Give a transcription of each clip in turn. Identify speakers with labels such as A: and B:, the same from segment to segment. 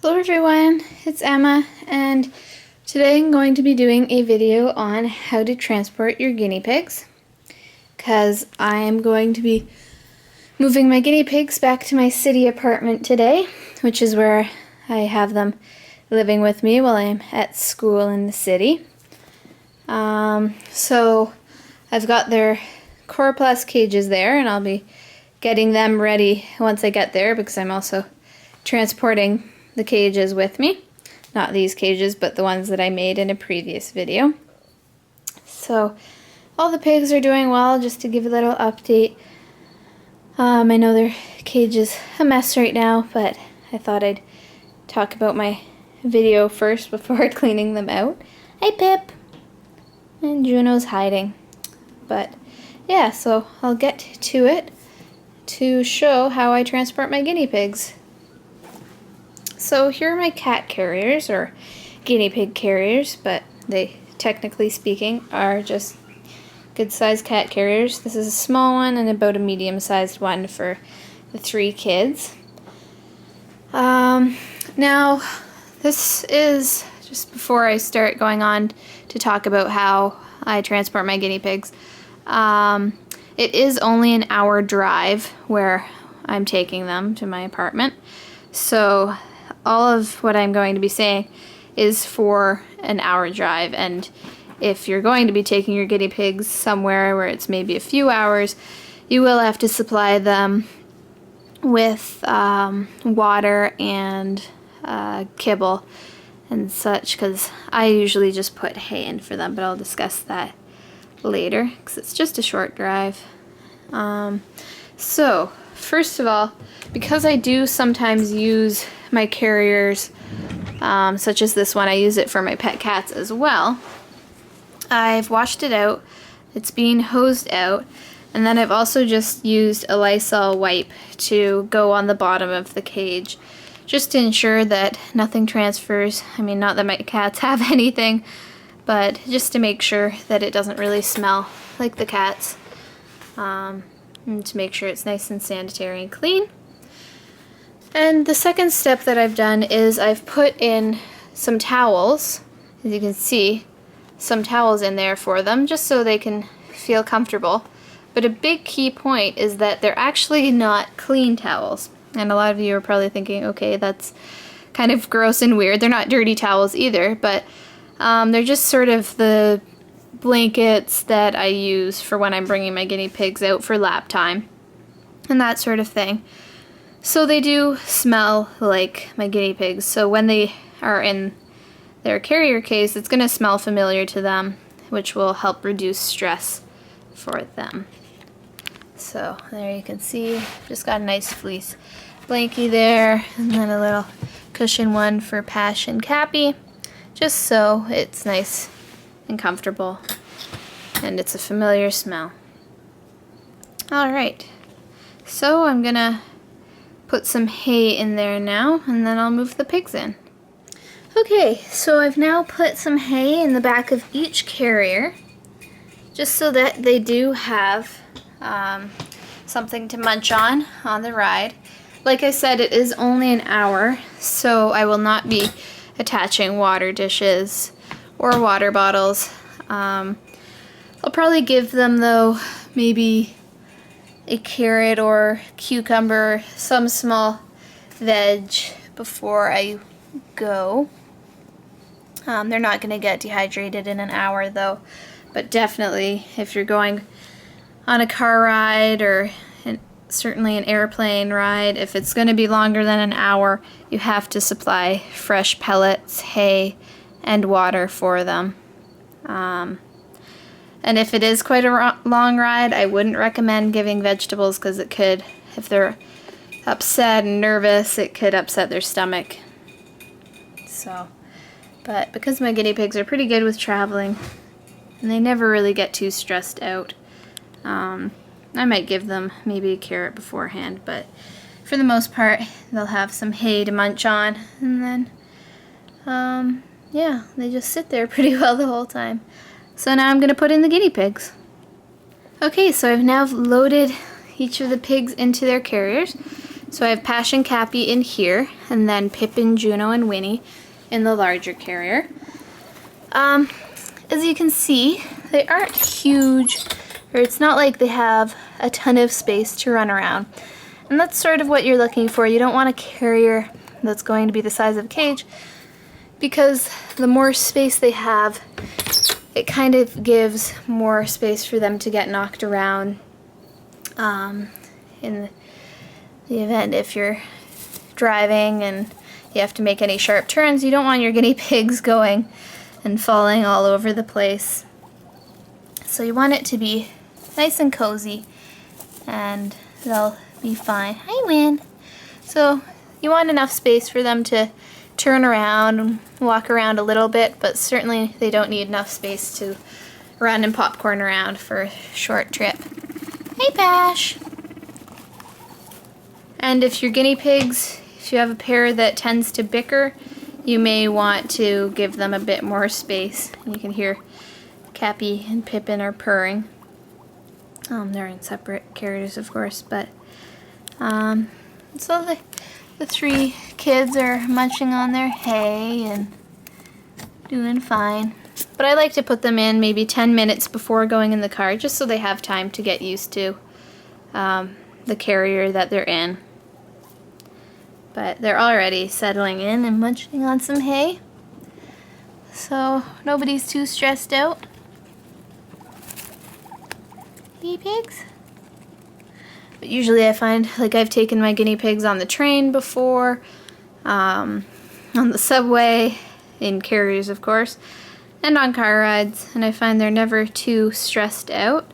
A: Hello everyone, it's Emma, and today I'm going to be doing a video on how to transport your guinea pigs, because I am going to be moving my guinea pigs back to my city apartment today, which is where I have them living with me while I'm at school in the city. So I've got their coroplast cages there, and I'll be getting them ready once I get there, because I'm also transporting the cages with me. Not these cages, but the ones that I made in a previous video. So all the pigs are doing well. Just to give a little update, I know their cage is a mess right now, but I thought I'd talk about my video first before cleaning them out. Hi Pip! And Juno's hiding. But yeah, so I'll get to it to show how I transport my guinea pigs. So here are my cat carriers, or guinea pig carriers, but they, technically speaking, are just good-sized cat carriers. This is a small one and about a medium-sized one for the 3 kids. Now, this is, just before I start going on to talk about how I transport my guinea pigs, it is only an hour drive where I'm taking them to my apartment. So all of what I'm going to be saying is for an hour drive, and if you're going to be taking your guinea pigs somewhere where it's maybe a few hours, you will have to supply them with water and kibble and such, because I usually just put hay in for them, but I'll discuss that later because it's just a short drive. So first of all, because I do sometimes use my carriers, such as this one, I use it for my pet cats as well. I've washed it out, it's being hosed out, and then I've also just used a Lysol wipe to go on the bottom of the cage, just to ensure that nothing transfers. I mean, not that my cats have anything, but just to make sure that it doesn't really smell like the cats, and to make sure it's nice and sanitary and clean. And the second step that I've done is I've put in some towels, as you can see, some towels in there for them, just so they can feel comfortable. But a big key point is that they're actually not clean towels. And a lot of you are probably thinking, okay, that's kind of gross and weird. They're not dirty towels either, but they're just sort of the blankets that I use for when I'm bringing my guinea pigs out for lap time and that sort of thing. So they do smell like my guinea pigs, so when they are in their carrier case, it's going to smell familiar to them, which will help reduce stress for them. So there you can see, just got a nice fleece blankie there, and then a little cushion one for Pash and Cappy, just so it's nice and comfortable, and it's a familiar smell. Alright, so I'm gonna put some hay in there now, and then I'll move the pigs in. Okay, so I've now put some hay in the back of each carrier, just so that they do have something to munch on the ride. Like I said, it is only an hour, so I will not be attaching water dishes or water bottles. I'll probably give them, though, maybe a carrot or cucumber, some small veg before I go. They're not going to get dehydrated in an hour, though, but definitely if you're going on a car ride, or certainly an airplane ride, if it's going to be longer than an hour, you have to supply fresh pellets, hay, and water for them. And if it is quite a long ride, I wouldn't recommend giving vegetables, because it could, if they're upset and nervous, it could upset their stomach. So, but because my guinea pigs are pretty good with traveling, and they never really get too stressed out, I might give them maybe a carrot beforehand, but for the most part, they'll have some hay to munch on, and then, yeah, they just sit there pretty well the whole time. So now I'm going to put in the guinea pigs. Okay, so I've now loaded each of the pigs into their carriers. So I have Pash and Cappy in here, and then Pippin, Juno, and Winnie in the larger carrier. As you can see, they aren't huge, or it's not like they have a ton of space to run around. And that's sort of what you're looking for. You don't want a carrier that's going to be the size of a cage, because the more space they have, it kind of gives more space for them to get knocked around in the event if you're driving and you have to make any sharp turns. You don't want your guinea pigs going and falling all over the place. So you want it to be nice and cozy, and they'll be fine. Hi, Win. So you want enough space for them to turn around and walk around a little bit, but certainly they don't need enough space to run and popcorn around for a short trip. Hey, Bash. And if your guinea pigs, if you have a pair that tends to bicker, you may want to give them a bit more space. You can hear Cappy and Pippin are purring. They're in separate carriers, of course, but so the three kids are munching on their hay and doing fine. But I like to put them in maybe 10 minutes before going in the car, just so they have time to get used to the carrier that they're in. But they're already settling in and munching on some hay, so nobody's too stressed out. Hey, pigs. But usually I find, like, I've taken my guinea pigs on the train before, on the subway, in carriers of course, and on car rides, and I find they're never too stressed out.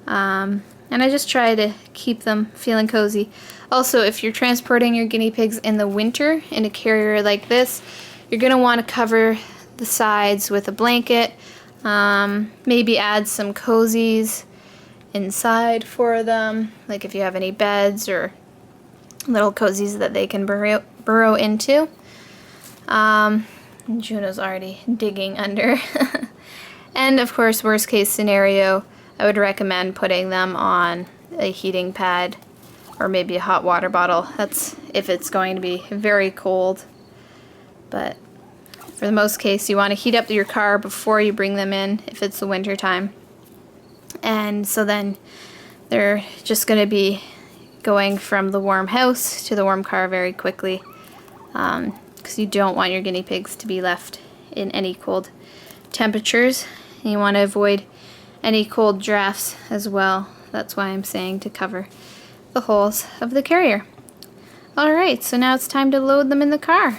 A: And I just try to keep them feeling cozy. Also, if you're transporting your guinea pigs in the winter in a carrier like this, you're going to want to cover the sides with a blanket, maybe add some cozies inside for them, like if you have any beds or little cozies that they can burrow into. And Juno's already digging under. And of course, worst case scenario, I would recommend putting them on a heating pad or maybe a hot water bottle. That's if it's going to be very cold. But for the most case, you want to heat up your car before you bring them in if it's the winter time. And so then they're just going to be going from the warm house to the warm car very quickly, because you don't want your guinea pigs to be left in any cold temperatures. And you want to avoid any cold drafts as well. That's why I'm saying to cover the holes of the carrier. Alright, so now it's time to load them in the car.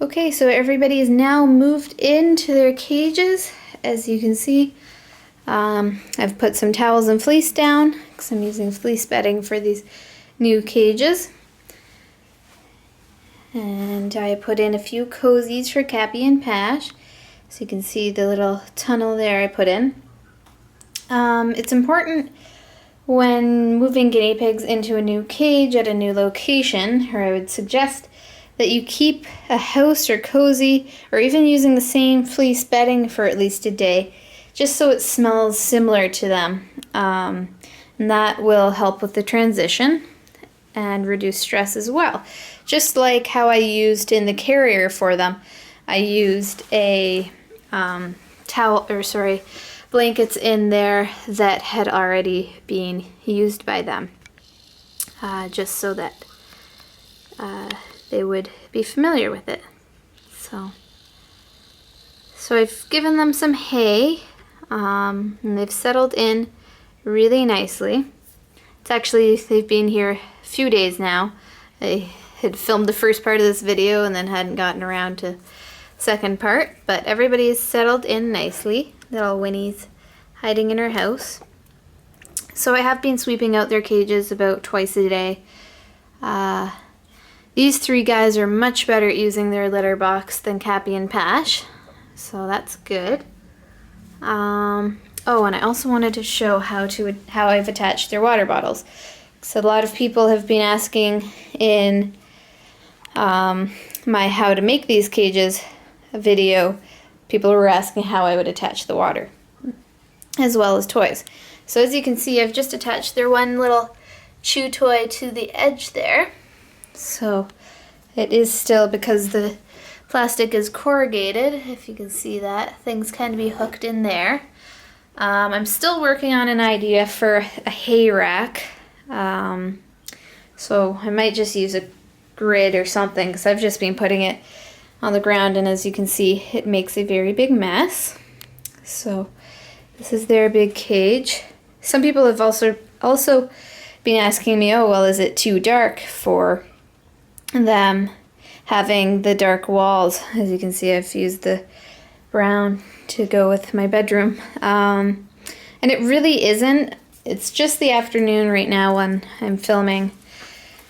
A: Okay, so everybody is now moved into their cages. As you can see, I've put some towels and fleece down because I'm using fleece bedding for these new cages. And I put in a few cozies for Cappy and Pash. So you can see the little tunnel there I put in. It's important when moving guinea pigs into a new cage at a new location, or I would suggest that you keep a house or cozy, or even using the same fleece bedding for at least a day, just so it smells similar to them. And that will help with the transition and reduce stress as well. Just like how I used in the carrier for them, I used a blankets in there that had already been used by them, just so that they would be familiar with it. So I've given them some hay, and they've settled in really nicely. It's actually, they've been here a few days now. I had filmed the first part of this video and then hadn't gotten around to second part, but everybody is settled in nicely. Little Winnie's hiding in her house. So I have been sweeping out their cages about twice a day. These three guys are much better at using their litter box than Cappy and Pash, so that's good. Oh, and I also wanted to show how I've attached their water bottles. So a lot of people have been asking in my how to make these cages video. People were asking how I would attach the water, as well as toys. So as you can see, I've just attached their one little chew toy to the edge there. So it is still, because the plastic is corrugated, if you can see that, things can be hooked in there. I'm still working on an idea for a hay rack. So I might just use a grid or something, because I've just been putting it on the ground, and as you can see, it makes a very big mess. So this is their big cage. Some people have also been asking me, oh, well, is it too dark for them having the dark walls? As you can see, I've used the brown to go with my bedroom. And it really isn't. It's just the afternoon right now when I'm filming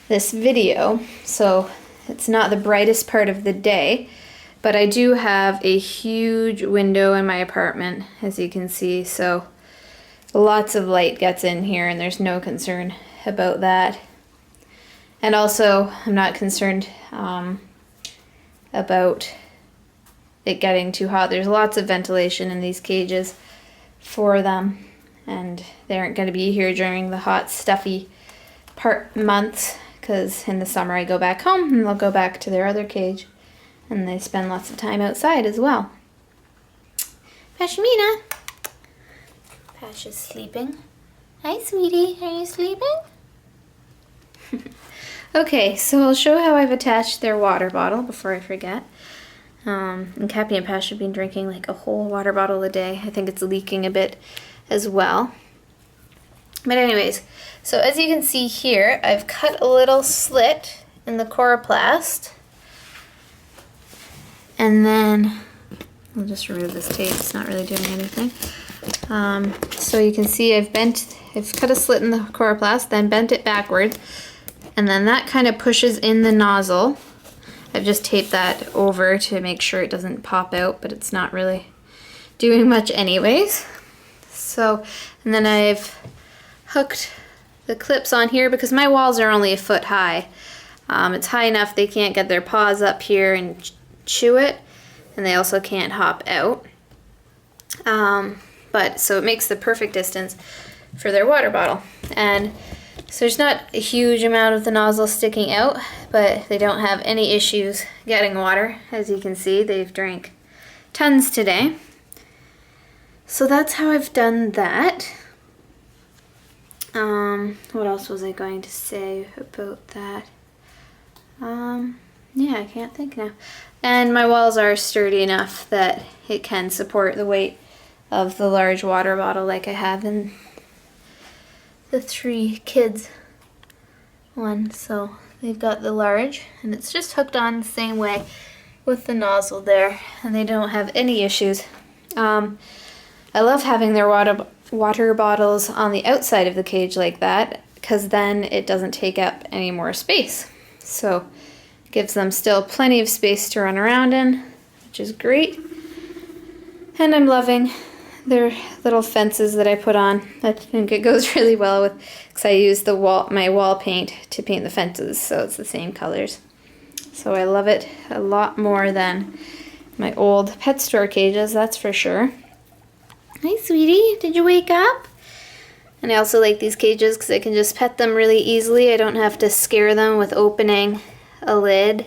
A: this video, so it's not the brightest part of the day, but I do have a huge window in my apartment, as you can see, so lots of light gets in here and there's no concern about that. And also, I'm not concerned about it getting too hot. There's lots of ventilation in these cages for them, and they aren't going to be here during the hot, stuffy months, because in the summer I go back home and they'll go back to their other cage, and they spend lots of time outside as well. Pashmina. Pash is sleeping. Hi, sweetie. Are you sleeping? Okay, so I'll show how I've attached their water bottle before I forget. And Cappy and Pash have been drinking like a whole water bottle a day. I think it's leaking a bit as well. But anyways, so as you can see here, I've cut a little slit in the coroplast. And then, I'll just remove this tape, it's not really doing anything. So you can see I've cut a slit in the coroplast, then bent it backward, and then that kind of pushes in the nozzle. I've just taped that over to make sure it doesn't pop out, but it's not really doing much anyways. So, and then I've hooked the clips on here because my walls are only a foot high. It's high enough they can't get their paws up here and chew it, and they also can't hop out. But so it makes the perfect distance for their water bottle. And so there's not a huge amount of the nozzle sticking out, but they don't have any issues getting water. As you can see, they've drank tons today. So that's how I've done that. What else was I going to say about that? Yeah, I can't think now. And my walls are sturdy enough that it can support the weight of the large water bottle like I have in the 3 kids one. So they've got the large, and it's just hooked on the same way with the nozzle there, and they don't have any issues. I love having their water bottles on the outside of the cage like that, because then it doesn't take up any more space. So it gives them still plenty of space to run around in, which is great. And I'm loving their little fences that I put on. I think it goes really well with, because I use my wall paint to paint the fences, so it's the same colors. So I love it a lot more than my old pet store cages, that's for sure. Hi, sweetie. Did you wake up? And I also like these cages because I can just pet them really easily. I don't have to scare them with opening a lid,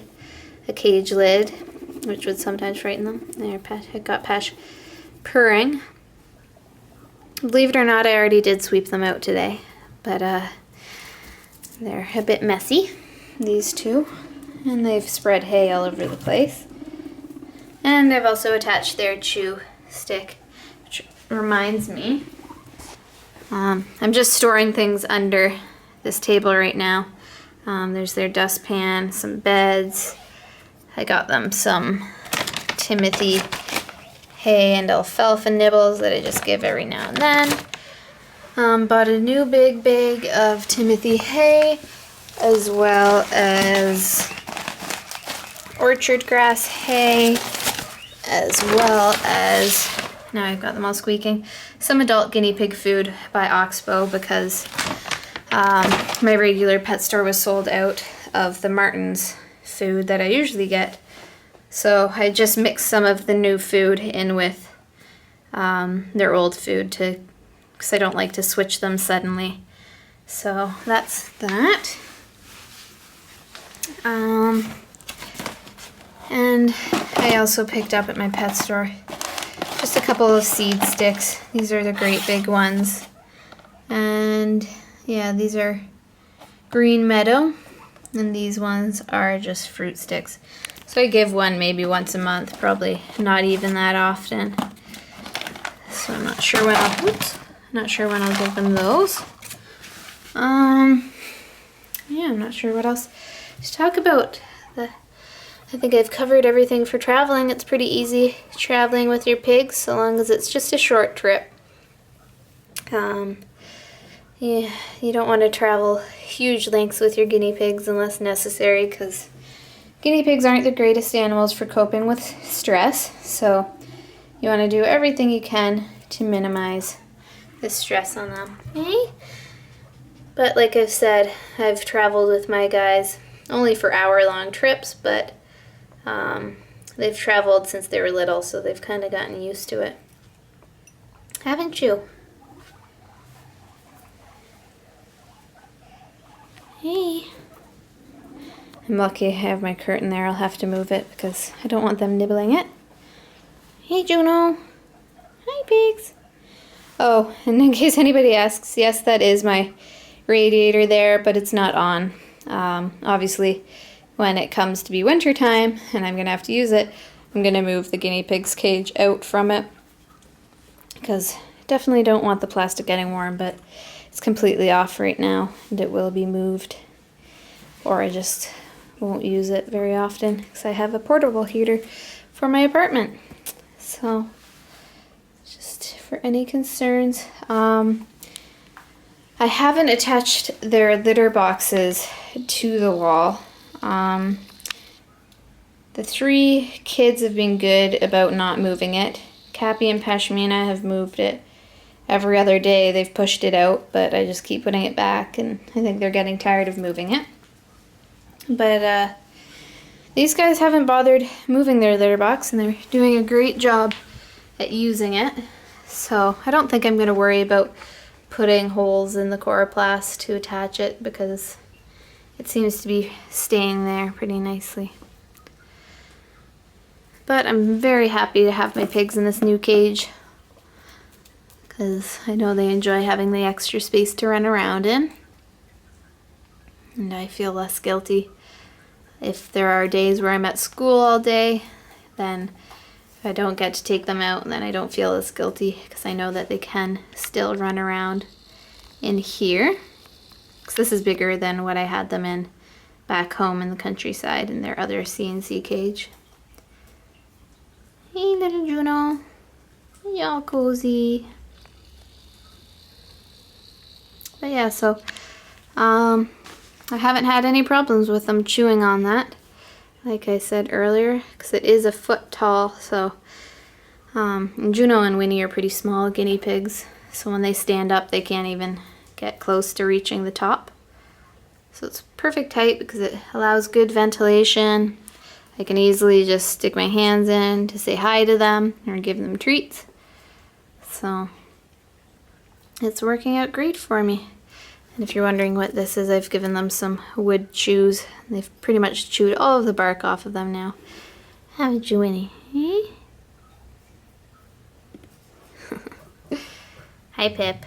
A: a cage lid, which would sometimes frighten them. There, I got Pesh purring. Believe it or not, I already did sweep them out today, but they're a bit messy, these two, and they've spread hay all over the place. And I've also attached their chew stick, which reminds me, I'm just storing things under this table right now. There's their dustpan, some beds. I got them some Timothy hay and alfalfa nibbles that I just give every now and then. Bought a new big bag of Timothy hay, as well as orchard grass hay, as well as, now I've got them all squeaking, some adult guinea pig food by Oxbow, because my regular pet store was sold out of the Martin's food that I usually get. So I just mixed some of the new food in with their old food, because I don't like to switch them suddenly. So that's that. And I also picked up at my pet store just a couple of seed sticks. These are the great big ones. And yeah, these are Green Meadow, and these ones are just fruit sticks. So I give one maybe once a month, probably not even that often. So I'm not sure when I'll give them those. Yeah, I'm not sure what else to talk about. I think I've covered everything for traveling. It's pretty easy traveling with your pigs, so long as it's just a short trip. Yeah, you don't want to travel huge lengths with your guinea pigs unless necessary, because guinea pigs aren't the greatest animals for coping with stress, so you want to do everything you can to minimize the stress on them. Okay? But like I've said, I've traveled with my guys only for hour-long trips, but they've traveled since they were little, so they've kind of gotten used to it. Haven't you? Hey. I'm lucky I have my curtain there. I'll have to move it because I don't want them nibbling it. Hey, Juno. Hi, pigs. Oh, and in case anybody asks, yes, that is my radiator there, but it's not on. Obviously, when it comes to be winter time and I'm going to have to use it, I'm going to move the guinea pig's cage out from it, because I definitely don't want the plastic getting warm, but it's completely off right now and it will be moved, or I just won't use it very often because I have a portable heater for my apartment. So just for any concerns, I haven't attached their litter boxes to the wall. The three kids have been good about not moving it. Cappy and Pashmina have moved it every other day. They've pushed it out, but I just keep putting it back, and I think they're getting tired of moving it. But these guys haven't bothered moving their litter box, and they're doing a great job at using it. So I don't think I'm going to worry about putting holes in the coroplast to attach it, because it seems to be staying there pretty nicely. But I'm very happy to have my pigs in this new cage, because I know they enjoy having the extra space to run around in. And I feel less guilty. If there are days where I'm at school all day, then if I don't get to take them out, then I don't feel as guilty, because I know that they can still run around in here. Because this is bigger than what I had them in back home in the countryside in their other CNC cage. Hey, little Juno. Y'all cozy. But yeah, so I haven't had any problems with them chewing on that, like I said earlier, because it is a foot tall. So Juno and Winnie are pretty small guinea pigs, so when they stand up they can't even get close to reaching the top. So it's perfect height because it allows good ventilation. I can easily just stick my hands in to say hi to them or give them treats. So it's working out great for me. And if you're wondering what this is, I've given them some wood chews. They've pretty much chewed all of the bark off of them now. Haven't you, Winnie? Hi, Pip.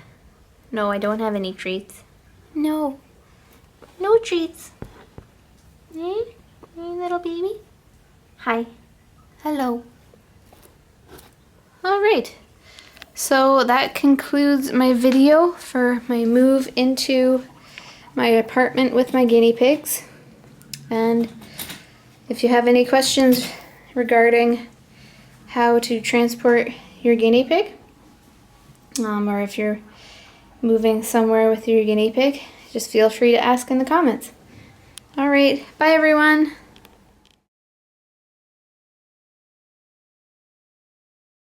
A: No, I don't have any treats. No. No treats. Hey, little baby. Hi. Hello. All right. So that concludes my video for my move into my apartment with my guinea pigs. And if you have any questions regarding how to transport your guinea pig, or if you're moving somewhere with your guinea pig, just feel free to ask in the comments. All right, bye everyone.